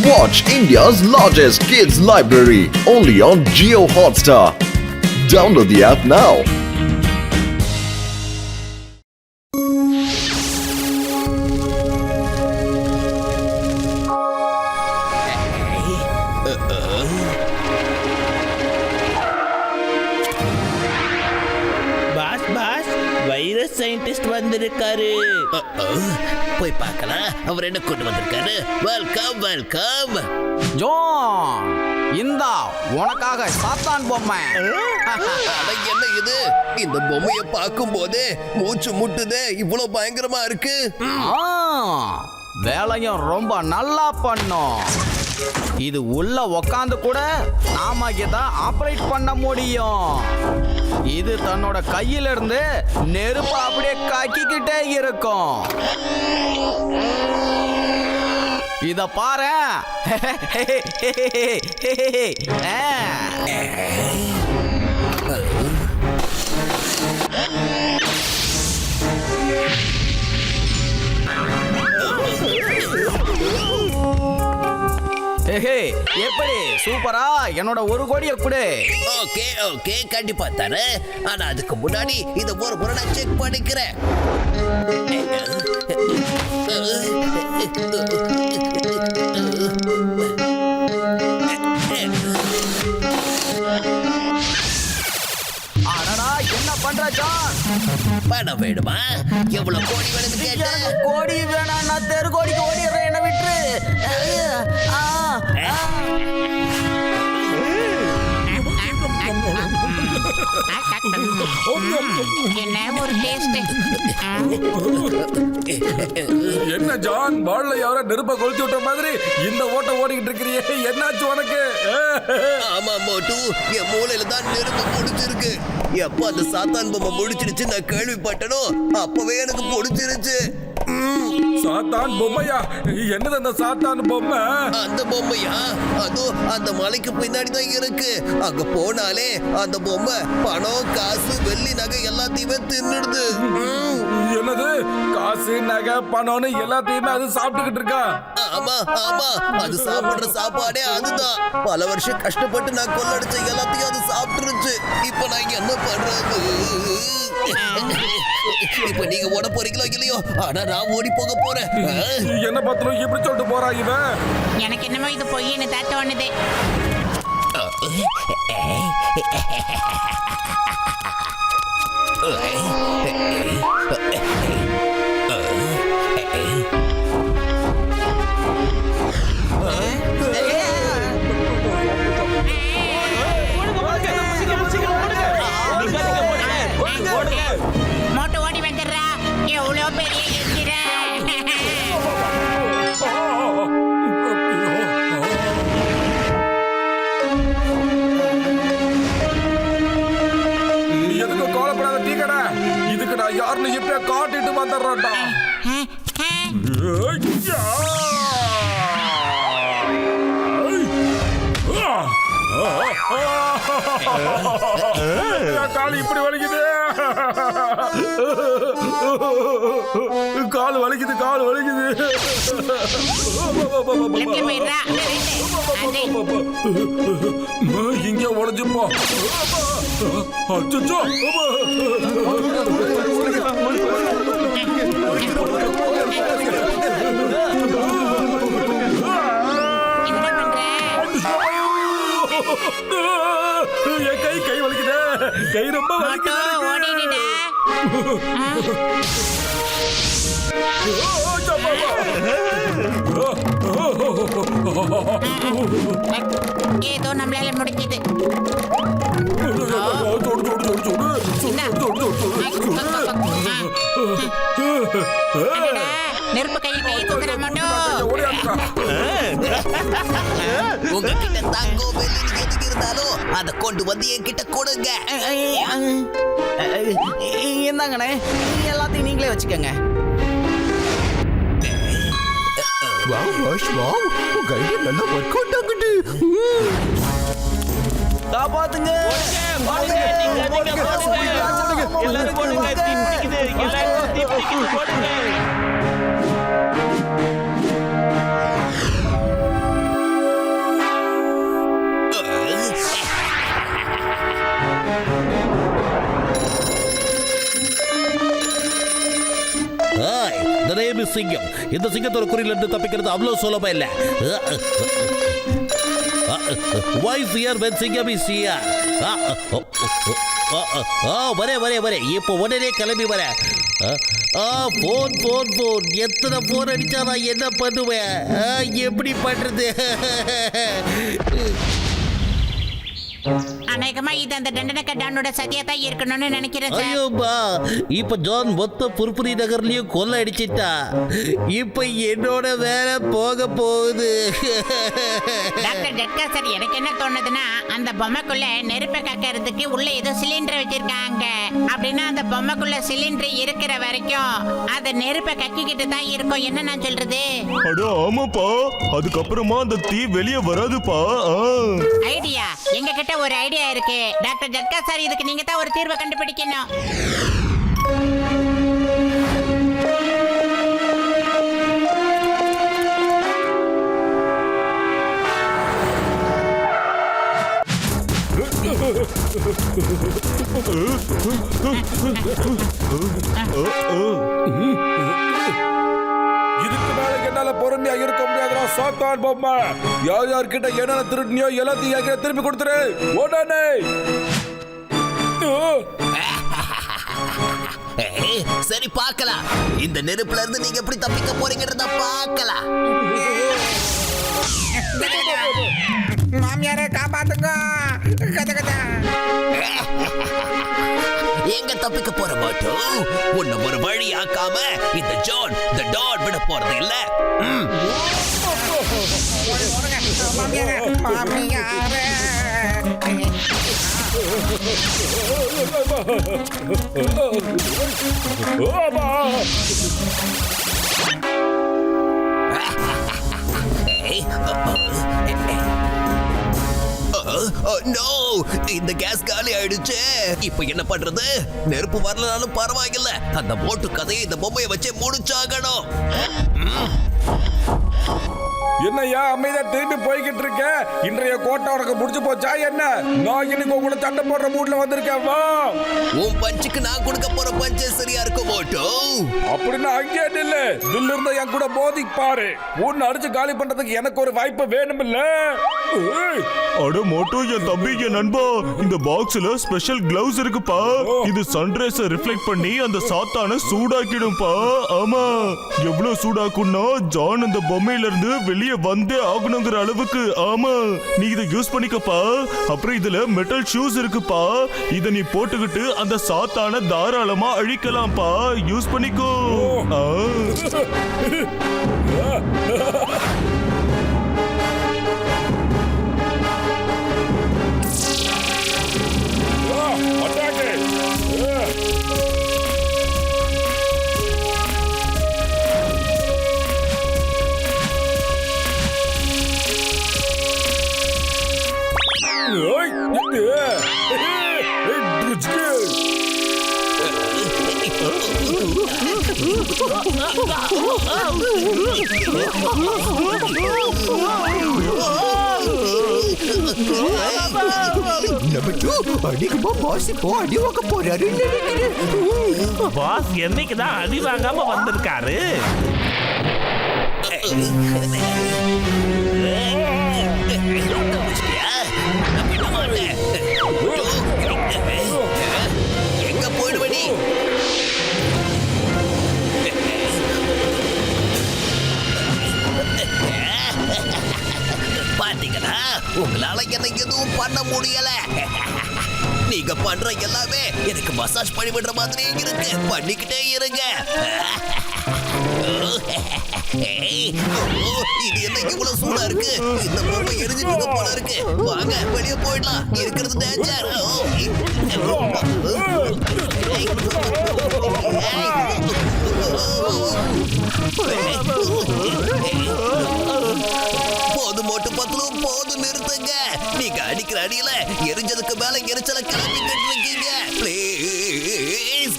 Watch India's largest kids library only on Jio Hotstar. Download the app now. Virus scientist வந்திருக்காரு. போய் பார்க்கலாம் அவர் என்ன கொண்டு வந்திருக்காரு. Welcome welcome. ஜான், இந்தா உனக்காக சாத்தான் பொம்மை. என்ன இது? இந்த பொம்மையை பார்க்கும் போதே மூச்சு முட்டுதே, இவ்வளவு பயங்கரமா இருக்கு. வேலையும் ரொம்ப நல்லா பண்ணும். இது உள்ள உக்காந்து கூட நாம இதை ஆபரேட் பண்ண முடியும். இது தன்னோட கையில இருந்து நெருப்பு அப்படியே காக்கிக்கிட்டே இருக்கும். இத பாரு. எப்படி சூப்பரா? என்னோட 1 கோடியை கொடு. ஓகே ஓகே, கண்டிப்பா தரேன். ஆனா அதுக்கு முன்னாடி இத ஒரு முறை நான் செக் பண்ணிக்கிறேன். என்ன பண்ற ஜான்? பணம் வேணுமா? எவ்வளவு கோடி வேணும்னு கேட்ட? கோடி வேணா, நான் தெரு கோடிக்கு ஓடிடுறேன், என்ன விட்டுரு. என்ன ஒரு டேஸ்ட். என்ன ஜான், பால்ல யாரோ நெருப்ப கொளுத்தி விட்ட மாதிரி இந்த ஓட்ட ஓடிக்கிட்டு இருக்கிறியே, என்னாச்சு உனக்கு? ஆமா மோட்டு, என் மூளையில தான் நெருப்பு முடிச்சிருக்கு. எப்ப அந்த சாத்தான் பொம்மை முடிச்சிருச்சு நான் கேள்விப்பட்டனோ அப்பவே எனக்கு பிடிச்சிருச்சு. சாத்தான் பொம்மையா? என்னது அந்த சாத்தான் பொம்மை? அந்த பொம்மையா? அதோ அந்த மலைக்கு பின்னாடி தான் இருக்கு. அங்க போனாலே அந்த பொம்மை பணம், காசு, வெள்ளி, நகை எல்லாத்தையுமே தின்னுடுது. என்னது? காசு, நகை, பணம்னு எல்லாத்தையுமே அது சாப்பிட்டுக்கிட்டு இருக்கா? ஆமா ஆமா, அது சாப்பிடுற சாப்பாடே அதுதான். பல வருஷம் கஷ்டப்பட்டு நான் கொள்ளடிச்ச எல்லாத்தையும் அது சாப்பிட்டுருச்சு. இப்ப நான் என்ன பண்றது? இப்ப நீங்க ஓட போறீங்களோ இல்லையோ, ஆனா நான் ஓடி போக போறேன். என்ன பத்திரம் இப்படி சொல்லிட்டு போறா இவன்? எனக்கு என்னமோ இது பொய்ன்னு தான் தோணுது. மோட்டு ஓடி வந்துடுறா. எவ்வளோ பெரிய எந்திர. எதுக்கு கோலப்படாத டீக்கடா? இதுக்கு நான் யாருன்னு இப்ப காட்டிட்டு வந்துடுறேன்டா. கால் இப்படி வலிக்குது. கால் வலிக்குது, கால் வலிக்குது. இங்க உடஞ்சுப்போ. அச்சோ, என் கை வலிக்குது. கை ரொம்ப வலிக்குது. ஏதோ நம்மளால முடிக்குது. நெருப்பு கையில் கையை தூக்குற மாட்டோம். உங்ககிட்ட தங்கோ வெள்ளி எதுக்கு இருந்தாலும் அதை கொண்டு வந்து என்கிட்ட கொடுங்க. என்னங்கண்ணே, எல்லாத்தையும் நீங்களே வச்சுக்கோங்க. காப்பாத்துங்க. எல்லாரும் போடுங்க. புலி சிங்கம். இந்த சிங்கத்தோட குறியில இருந்து தப்பிக்கிறது அவ்வளவு சுலபம் இல்ல. Why fear when சிங்கம் is here? வரே இப்போ உடனே கிளம்பி வர. போன் எத்தனை போன் அடிச்சா நான் என்ன பண்ணுவேன்? எப்படி பண்றது? அநேகமா இது அந்த தண்டனக்கட்டானோட சதியா தான் இருக்கணும்னு நினைக்கிறேன் சார். ஐயோப்பா, இப்ப ஜான் மொத்த புர்புரி நகர்லயும் கொள்ள அடிச்சிட்டா. இப்ப என்னோட வேலை போக போகுது. டாக்டர் ஜட்கா சார், எனக்கு என்ன தோணுதுன்னா அந்த பொம்மைக்குள்ள நெருப்பை கக்கிறதுக்கு உள்ள ஏதோ சிலிண்டர் வச்சிருக்காங்க. அப்படின்னா அந்த பொம்மைக்குள்ள சிலிண்டர் இருக்கிற வரைக்கும் அது நெருப்பை கக்கிக்கிட்டு தான் இருக்கும். என்ன நான் சொல்றது? அட ஆமாப்பா, அதுக்கப்புறமா அந்த தீ வெளியே வராதுப்பா. ஐடியா, எங்க கிட்ட ஒரு ஐடியா இருக்கு டாக்டர் ஜட்கா சார். இதுக்கு நீங்க தான் ஒரு தீர்வை கண்டுபிடிக்கணும். இதுக்கு மேல என்னால பொறுமையா இருக்க முடியாதுடா சாத்தான் பொம்மை. யார் யார்கிட்ட என்னென்ன திருடினியோ எல்லாத்தையும் என்கிட்ட திருப்பி கொடுத்துரு உடனே. சரி, பார்க்கலாம். இந்த நெருப்புல இருந்து நீங்க எப்படி தப்பிக்க போறீங்கன்றத பார்க்கலாம். மாமியாரே காப்பாத்துங்க. எங்க தப்பிக்க போற மாட்டோம். உன்னை ஒரு வழி ஆக்காம இந்த ஜான் தி டான் விட போறது இல்ல. மாமியாரே இந்த கேஸ் காலி ஆயிடுச்சு. இப்ப என்ன பண்றது? நெருப்பு வரலனாலும் பரவாயில்ல, அந்த மோட்டு கதையை இந்த பொம்மையை வச்சே முடிச்சாகணும். என்னையா அமைதியா திரும்பி போய்கிட்டு இருக்க? இன்றைய கோட்டை உனக்கு முடிச்சு போச்சா என்ன? நான் இன்னைக்கு உங்களை சண்டை போடுற மூட்ல வந்திருக்கேன். வா, உன் பஞ்சுக்கு நான் கொடுக்க போற பஞ்சே சரியா இருக்கும் மோட்டோ. அப்படின்னா அங்கே இல்ல, இதுல இருந்த என் கூட மோதி பாரு. உன்னை அடிச்சு காலி பண்றதுக்கு எனக்கு ஒரு வாய்ப்பு வேணும் இல்ல? அட மோட்டோ, என் தம்பி, என் நண்பா, இந்த பாக்ஸ்ல ஸ்பெஷல் கிளவுஸ் இருக்குப்பா. இது சன்ரைஸ ரிஃப்ளெக்ட் பண்ணி அந்த சாத்தான சூடாக்கிடும்பா. ஆமா, எவ்வளவு சூடாக்கும்னா ஜான் அந்த பொம்மையில இருந்து வெளியே வந்தே ஆகணுங்கிற அளவுக்கு. ஆமா, நீ இதை யூஸ் பண்ணிக்கப்பா. அப்புறம் இதுல மெட்டல் ஷூஸ் இருக்குப்பா. இத நீ போட்டுக்கிட்டு அந்த சாத்தான தாராளமா அழிக்கலாம்ப்பா. யூஸ் பண்ணிக்கோ. பாஸ் என்னைக்குதான் அடி வாங்காம வந்திருக்காரு? எங்க போயிடுவடி? பாத்தீங்களா, உங்களால என்ன எதுவும் பண்ண முடியல. நீங்க பண்ற எல்லாமே எனக்கு மசாஜ் பண்ணி விடுற மாதிரி இருக்கு. பண்ணிக்கிட்டே இருங்க. இது என்ன இவ்வளவு சூடா இருக்கு? இந்த பொம்மை எரிஞ்சிட்டு இருக்க போல இருக்கு. வாங்க வெளியே போயிடலாம். இருக்கிறது டேஞ்சர். போது மோட்டு பத்தலும் போது நிறுத்துங்க. நீங்க அடிக்கிற அடியில எரிஞ்சதுக்கு மேல எரிச்சல கிளம்பிக்கிட்டு இருக்கீங்க. ப்ளீஸ்.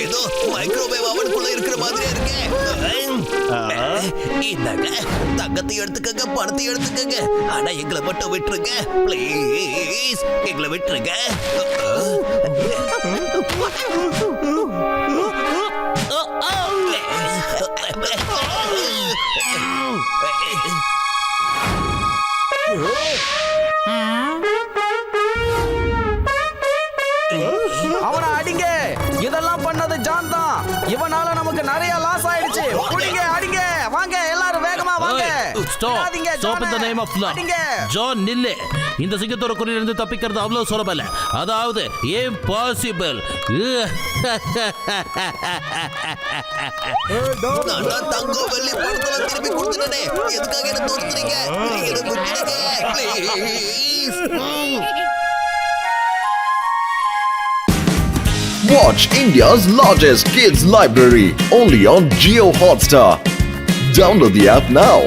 ஏதோ மைக்ரோவேவ் அவனுக்குள்ள இருக்கிற மாதிரியே இருக்கு. இந்தாங்க, தங்கத்தை எடுத்துக்கங்க, பணத்தை எடுத்துக்கங்க. ஆனா எங்களை மட்டும் விட்டுருங்க ப்ளீஸ். எங்களை விட்டுருங்க. அவனை அடிங்க. இதெல்லாம் பண்ணது ஜான் தான். இவனால நமக்கு நிறைய லாஸ் ஆயிடுச்சு. புடிங்க, அடிங்க. வாங்க எல்லாரும் வேகமா வாங்க. விடாதீங்க ஜானை. அடிங்க. ஜான் நில்லு. இந்த சிங்கத்தோட குறியிலிருந்து தப்பிக்கிறது அவ்வளவு சுலபம் இல்ல. அதாவது இம்பாசிபிள். நான் தான் தங்கம் வெள்ளி பணத்துல திருப்பி கொடுத்துட்டேனே. எதுக்காக என்ன தோத்துறீங்க? என்ன விட்டுடுங்க please. Watch India's largest kids library only on Geo Hotstar. Download the app now.